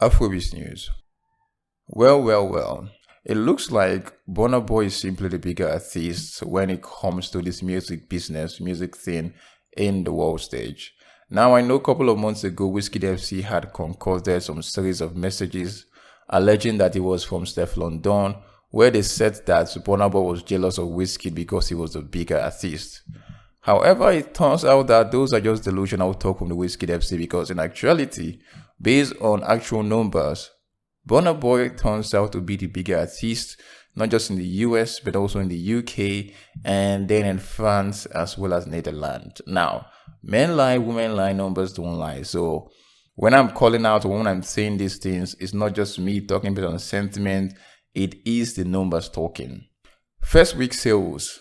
Afrobeat news. Well. It looks like Burna Boy is simply the bigger artist when it comes to this music business, music thing in the world stage. Now, I know a couple of months ago, Wizkid FC had concocted some series of messages alleging that it was from Steph London, where they said that Burna Boy was jealous of Wizkid because he was the bigger artist. However, it turns out that those are just delusional talk from the Wizkid FC because in actuality, based on actual numbers, Burna Boy turns out to be the bigger artist, not just in the US, but also in the UK, and then in France, as well as Netherlands. Now, men lie, women lie, numbers don't lie. So, when I'm calling out or when I'm saying these things, it's not just me talking based on sentiment, it is the numbers talking. First week sales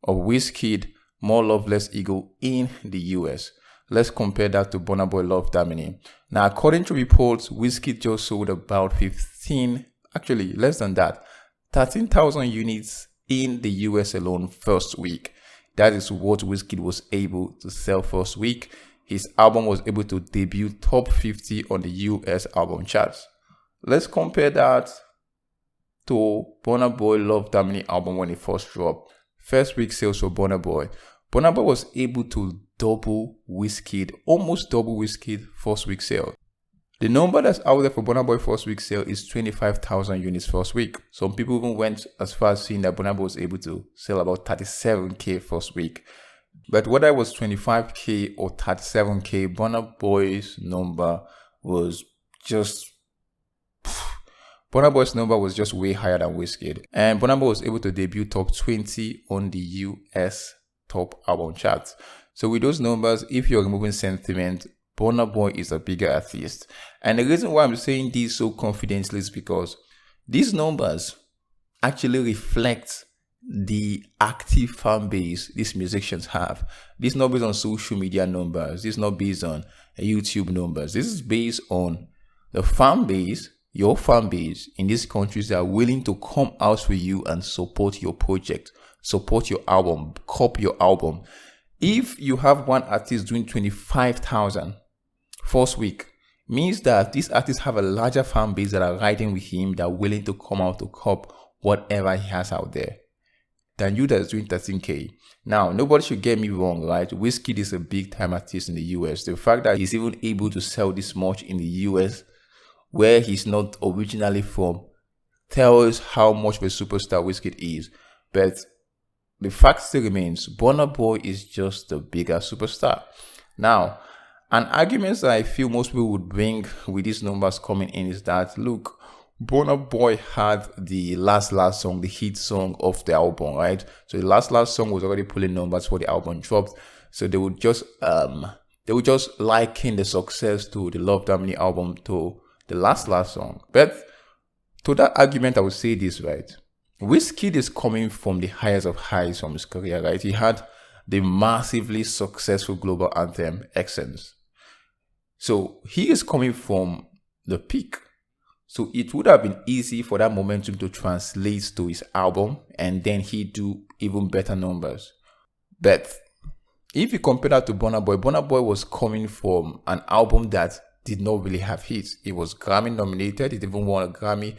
of Wizkid, More Love, Less Ego in the US. Let's compare that to Burna Boy Love Damini. Now, according to reports, Wizkid just sold about 13,000 units in the US alone first week. That is what Wizkid was able to sell first week. His album was able to debut top 50 on the US album charts. Let's compare that to Burna Boy Love Damini album when it first dropped. First week sales for Burna Boy. Burna Boy was able to double Wizkid, almost double Wizkid first week sale. The number that's out there for Burna Boy first week sale is 25,000 units first week. Some people even went as far as saying that Burna Boy was able to sell about 37k first week. But whether it was 25k or 37k, Burna Boy's number was just way higher than Wizkid. And Burna Boy was able to debut top 20 on the US top album charts. So with those numbers, if you're removing sentiment, Burna Boy is a bigger artist. And the reason why I'm saying this so confidently is because these numbers actually reflect the active fan base these musicians have. This is not based on social media numbers. This is not based on YouTube numbers. This is based on the fan base, your fan base in these countries that are willing to come out for you and support your project, support your album, copy your album. If you have one artist doing 25,000 first week, means that these artists have a larger fan base that are riding with him, that are willing to come out to cop whatever he has out there, than you that's doing 13k. Now, nobody should get me wrong, right? Wizkid is a big time artist in the US. The fact that he's even able to sell this much in the US, where he's not originally from, tells how much of a superstar Wizkid is. But the fact still remains, Burna Boy is just the bigger superstar. Now, an argument that I feel most people would bring with these numbers coming in is that, look, Burna Boy had the last song, the hit song of the album, right? So the last song was already pulling numbers for the album dropped. So they would just liken the success to the Love Damini album to the last song. But to that argument, I would say this, right? Wizkid is coming from the highest of highs from his career, right? He had the massively successful global anthem, Essence. So he is coming from the peak. So it would have been easy for that momentum to translate to his album and then he do even better numbers. But if you compare that to Burna Boy was coming from an album that did not really have hits. It was Grammy nominated, it even won a Grammy,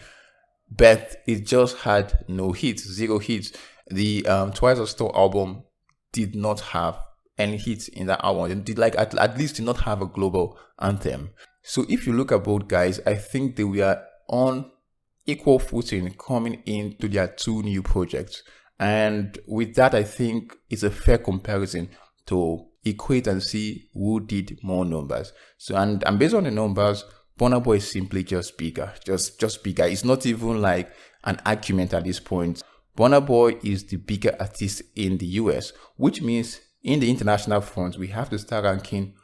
but it just had no hits, 0 hits. The Twice a Star album did not have any hits in that album. It did at least did not have a global anthem. So if you look at both guys, I think they were on equal footing coming into their 2 new projects. And with that, I think it's a fair comparison to equate and see who did more numbers. So and based on the numbers, Burna Boy is simply just bigger, just bigger. It's not even like an argument at this point. Burna Boy is the bigger artist in the US, which means in the international front, we have to start ranking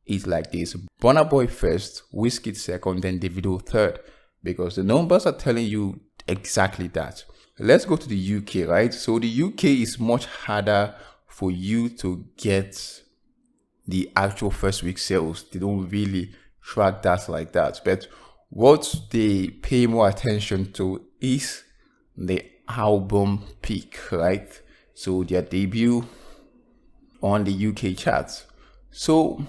it like this. Burna Boy first, Wizkid second, then Davido third, because the numbers are telling you exactly that. Let's go to the UK, right? So the UK is much harder for you to get the actual first week sales. They don't really track that like that. But what they pay more attention to is the album peak, right? So their debut on the UK charts. So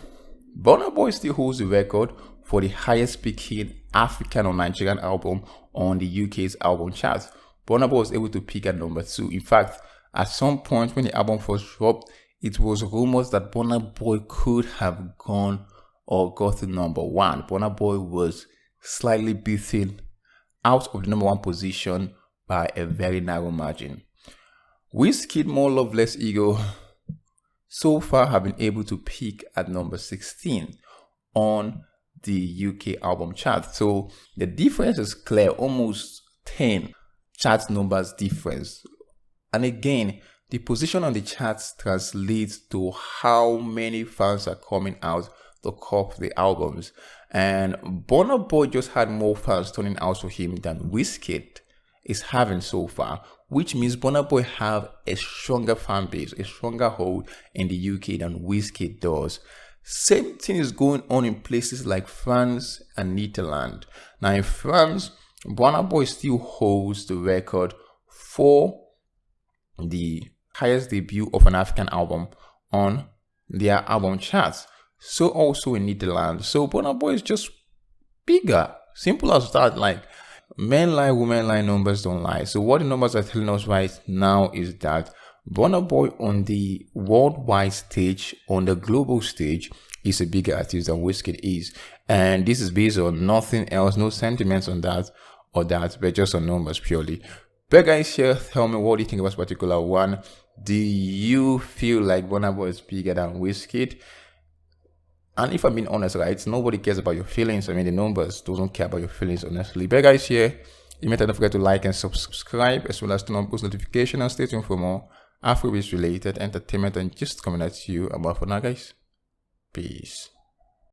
Burna Boy still holds the record for the highest peaking African or Nigerian album on the UK's album chart. Burna Boy was able to peak at number 2. In fact, at some point when the album first dropped, it was rumors that Burna Boy could have gone or got to number 1. Burna Boy was slightly beaten out of the number 1 position by a very narrow margin. Wizkid, More Love Less Ego, so far have been able to peak at number 16 on the UK album chart. So the difference is clear, almost 10 chart numbers difference. And again, the position on the charts translates to how many fans are coming out to cop the albums. And Burna Boy just had more fans turning out for him than Wizkid is having so far, which means Burna Boy have a stronger fan base, a stronger hold in the UK than Wizkid does. Same thing is going on in places like France and Netherlands. Now in France, Burna Boy still holds the record for the highest debut of an African album on their album charts. So also in Netherlands. So Burna Boy is just bigger. Simple as that. Like, men lie, women lie, numbers don't lie. So what the numbers are telling us right now is that Burna Boy on the worldwide stage, on the global stage, is a bigger artist than Wizkid is. And this is based on nothing else, no sentiments on that or that, but just on numbers purely. But guys, here, tell me, what do you think about this particular one? Do you feel like Burna Boy is bigger than Wizkid? And if I'm being honest, right, nobody cares about your feelings. I mean, the numbers don't care about your feelings, honestly. But guys, here, you may don't forget to like and subscribe, as well as turn on post notifications, and stay tuned for more Afrobeats related entertainment and just coming at you. About for now, guys. Peace.